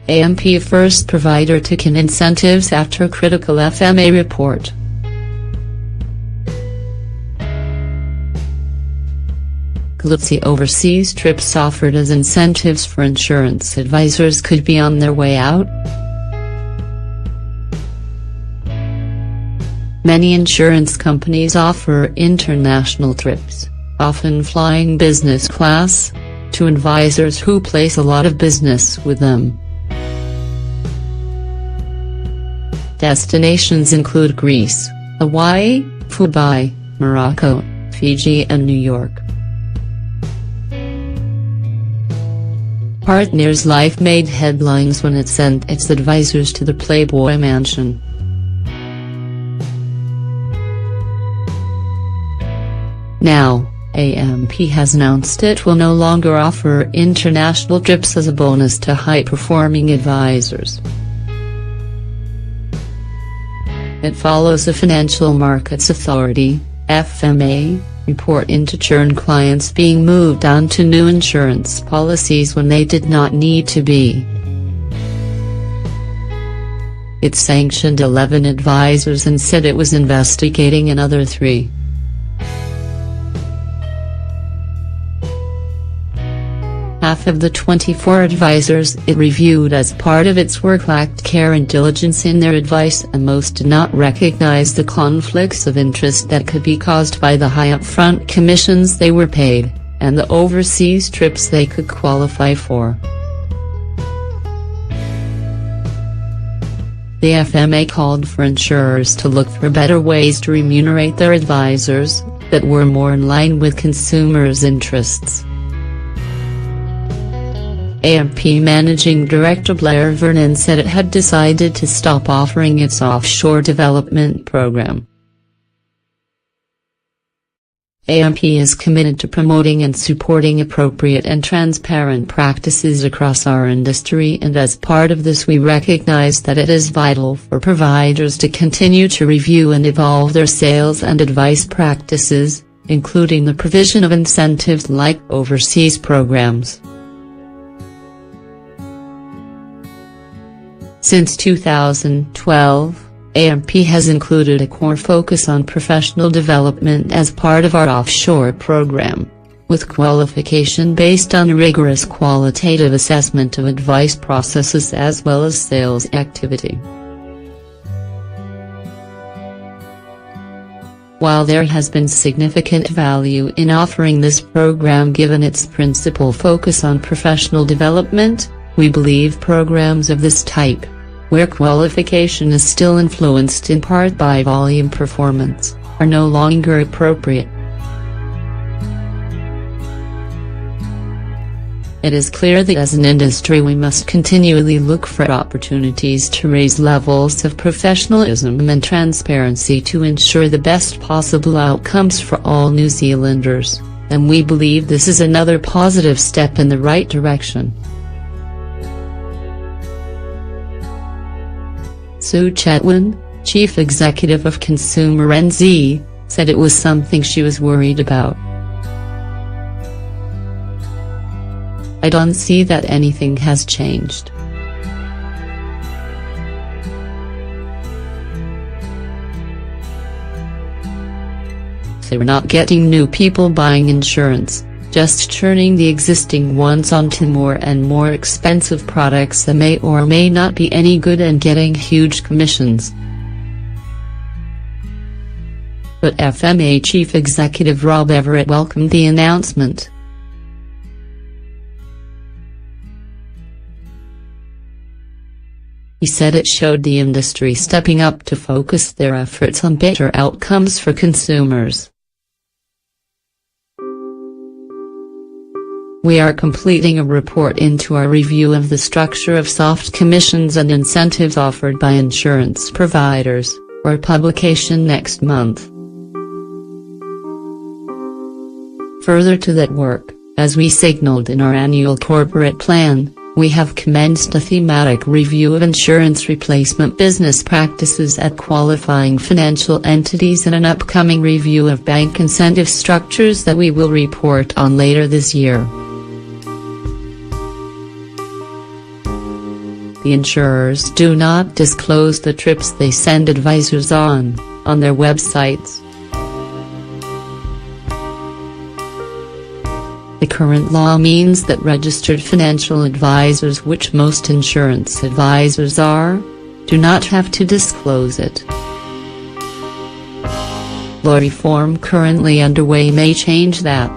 AMP first provider took in incentives after a critical FMA report. The overseas trips offered as incentives for insurance advisors could be on their way out. Many insurance companies offer international trips, often flying business class, to advisors who place a lot of business with them. Destinations include Greece, Hawaii, Dubai, Morocco, Fiji and New York. Partners Life made headlines when it sent its advisors to the Playboy Mansion. Now, AMP has announced it will no longer offer international trips as a bonus to high-performing advisors. It follows the Financial Markets Authority, FMA, report into churn clients being moved on to new insurance policies when they did not need to be. It sanctioned 11 advisors and said it was investigating another 3. Half of the 24 advisors it reviewed as part of its work lacked care and diligence in their advice, and most did not recognize the conflicts of interest that could be caused by the high upfront commissions they were paid, and the overseas trips they could qualify for. The FMA called for insurers to look for better ways to remunerate their advisors, that were more in line with consumers' interests. AMP Managing Director Blair Vernon said it had decided to stop offering its offshore development program. AMP is committed to promoting and supporting appropriate and transparent practices across our industry, and as part of this we recognize that it is vital for providers to continue to review and evolve their sales and advice practices, including the provision of incentives like overseas programs. Since 2012, AMP has included a core focus on professional development as part of our offshore program, with qualification based on a rigorous qualitative assessment of advice processes as well as sales activity. While there has been significant value in offering this program given its principal focus on professional development, we believe programs of this type, where qualification is still influenced in part by volume performance, are no longer appropriate. It is clear that as an industry we must continually look for opportunities to raise levels of professionalism and transparency to ensure the best possible outcomes for all New Zealanders, and we believe this is another positive step in the right direction. Sue Chetwynd, Chief Executive of Consumer NZ, said it was something she was worried about. "I don't see that anything has changed. They were not getting new people buying insurance, just turning the existing ones onto more and more expensive products that may or may not be any good and getting huge commissions." But FMA Chief Executive Rob Everett welcomed the announcement. He said it showed the industry stepping up to focus their efforts on better outcomes for consumers. "We are completing a report into our review of the structure of soft commissions and incentives offered by insurance providers, for publication next month." Further to that work, as we signaled in our annual corporate plan, we have commenced a thematic review of insurance replacement business practices at qualifying financial entities and an upcoming review of bank incentive structures that we will report on later this year. the insurers do not disclose the trips they send advisors on their websites. The current law means that registered financial advisors, which most insurance advisors are, do not have to disclose it. Law reform currently underway may change that.